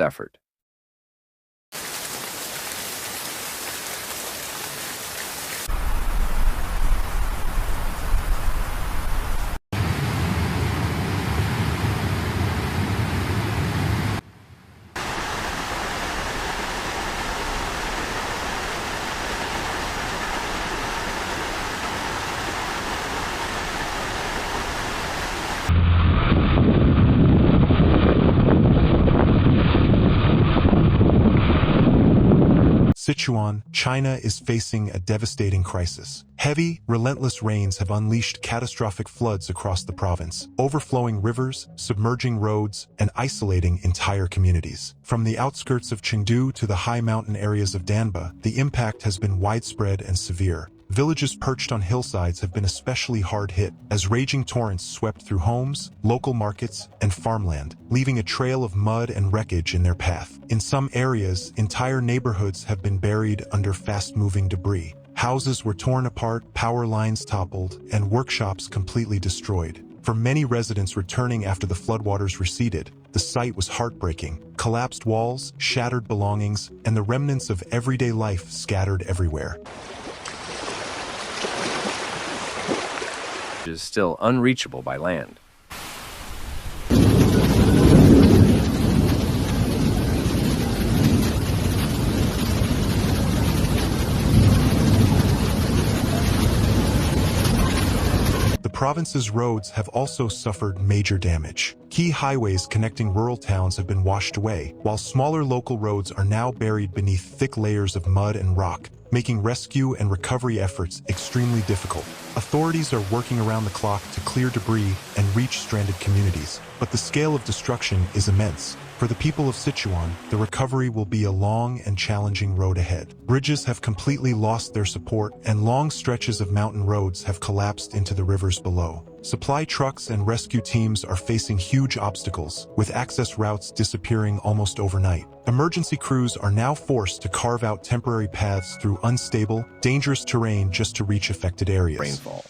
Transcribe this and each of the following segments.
effort. Sichuan, China is facing a devastating crisis. Heavy, relentless rains have unleashed catastrophic floods across the province, overflowing rivers, submerging roads, and isolating entire communities. From the outskirts of Chengdu to the high mountain areas of Danba, the impact has been widespread and severe. Villages perched on hillsides have been especially hard hit, as raging torrents swept through homes, local markets, and farmland, leaving a trail of mud and wreckage in their path. In some areas, entire neighborhoods have been buried under fast-moving debris. Houses were torn apart, power lines toppled, and workshops completely destroyed. For many residents returning after the floodwaters receded, the sight was heartbreaking. Collapsed walls, shattered belongings, and the remnants of everyday life scattered everywhere. Is still unreachable by land. The province's roads have also suffered major damage. Key highways connecting rural towns have been washed away, while smaller local roads are now buried beneath thick layers of mud and rock, making rescue and recovery efforts extremely difficult. Authorities are working around the clock to clear debris and reach stranded communities, but the scale of destruction is immense. For the people of Sichuan, the recovery will be a long and challenging road ahead. Bridges have completely lost their support, and long stretches of mountain roads have collapsed into the rivers below. Supply trucks and rescue teams are facing huge obstacles, with access routes disappearing almost overnight. Emergency crews are now forced to carve out temporary paths through unstable, dangerous terrain just to reach affected areas. Rainfall.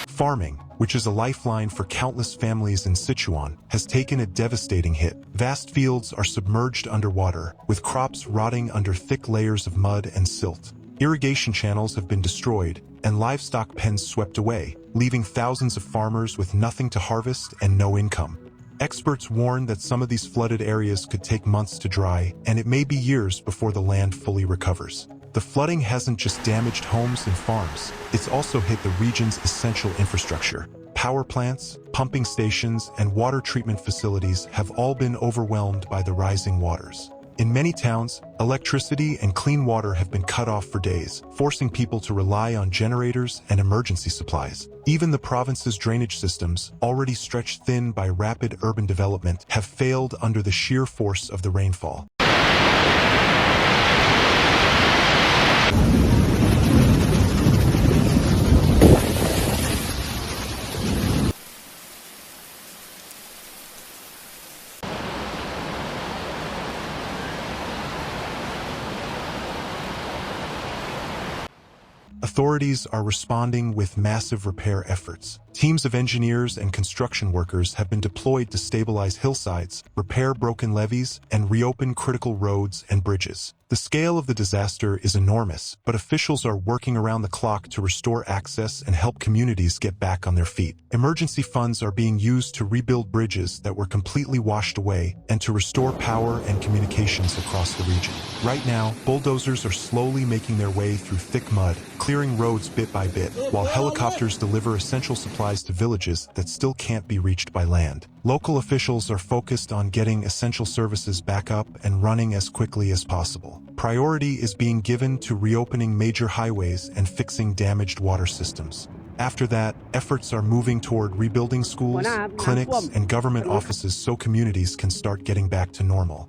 Farming, which is a lifeline for countless families in Sichuan, has taken a devastating hit. Vast fields are submerged underwater, with crops rotting under thick layers of mud and silt. Irrigation channels have been destroyed, and livestock pens swept away, leaving thousands of farmers with nothing to harvest and no income. Experts warn that some of these flooded areas could take months to dry, and it may be years before the land fully recovers. The flooding hasn't just damaged homes and farms, it's also hit the region's essential infrastructure. Power plants, pumping stations, and water treatment facilities have all been overwhelmed by the rising waters. In many towns, electricity and clean water have been cut off for days, forcing people to rely on generators and emergency supplies. Even the province's drainage systems, already stretched thin by rapid urban development, have failed under the sheer force of the rainfall. Authorities are responding with massive repair efforts. Teams of engineers and construction workers have been deployed to stabilize hillsides, repair broken levees, and reopen critical roads and bridges. The scale of the disaster is enormous, but officials are working around the clock to restore access and help communities get back on their feet. Emergency funds are being used to rebuild bridges that were completely washed away and to restore power and communications across the region. Right now, bulldozers are slowly making their way through thick mud, clearing roads bit by bit, while helicopters deliver essential supplies to villages that still can't be reached by land. Local officials are focused on getting essential services back up and running as quickly as possible. Priority is being given to reopening major highways and fixing damaged water systems. After that, efforts are moving toward rebuilding schools, clinics, and government offices so communities can start getting back to normal.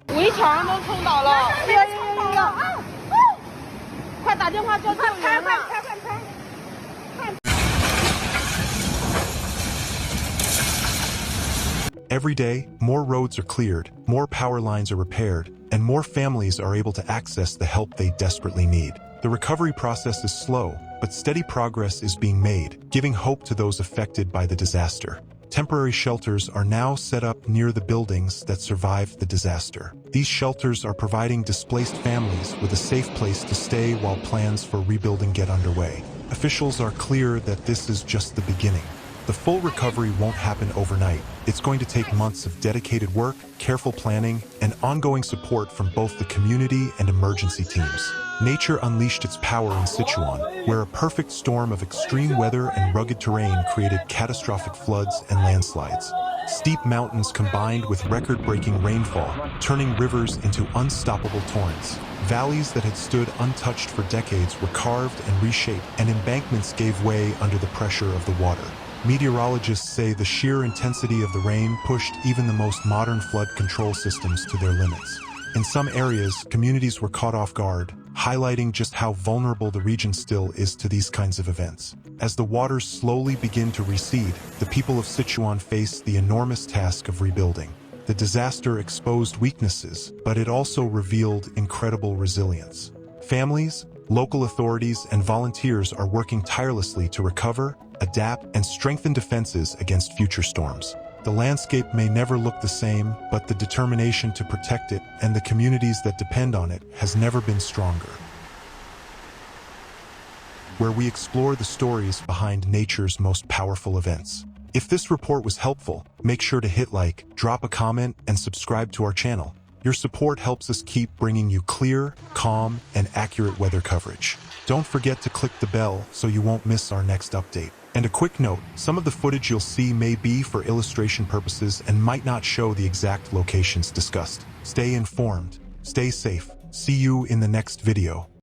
Every day, more roads are cleared, more power lines are repaired, and more families are able to access the help they desperately need. The recovery process is slow, but steady progress is being made, giving hope to those affected by the disaster. Temporary shelters are now set up near the buildings that survived the disaster. These shelters are providing displaced families with a safe place to stay while plans for rebuilding get underway. Officials are clear that this is just the beginning. The full recovery won't happen overnight. It's going to take months of dedicated work, careful planning, and ongoing support from both the community and emergency teams. Nature unleashed its power in Sichuan, where a perfect storm of extreme weather and rugged terrain created catastrophic floods and landslides. Steep mountains combined with record-breaking rainfall, turning rivers into unstoppable torrents. Valleys that had stood untouched for decades were carved and reshaped, and embankments gave way under the pressure of the water. Meteorologists say the sheer intensity of the rain pushed even the most modern flood control systems to their limits. In some areas, communities were caught off guard, highlighting just how vulnerable the region still is to these kinds of events. As the waters slowly begin to recede, the people of Sichuan face the enormous task of rebuilding. The disaster exposed weaknesses, but it also revealed incredible resilience. Families, local authorities, and volunteers are working tirelessly to recover, adapt, and strengthen defenses against future storms. The landscape may never look the same, but the determination to protect it and the communities that depend on it has never been stronger. Where we explore the stories behind nature's most powerful events. If this report was helpful, make sure to hit like, drop a comment, and subscribe to our channel. Your support helps us keep bringing you clear, calm, and accurate weather coverage. Don't forget to click the bell so you won't miss our next update. And a quick note, some of the footage you'll see may be for illustration purposes and might not show the exact locations discussed. Stay informed, stay safe. See you in the next video.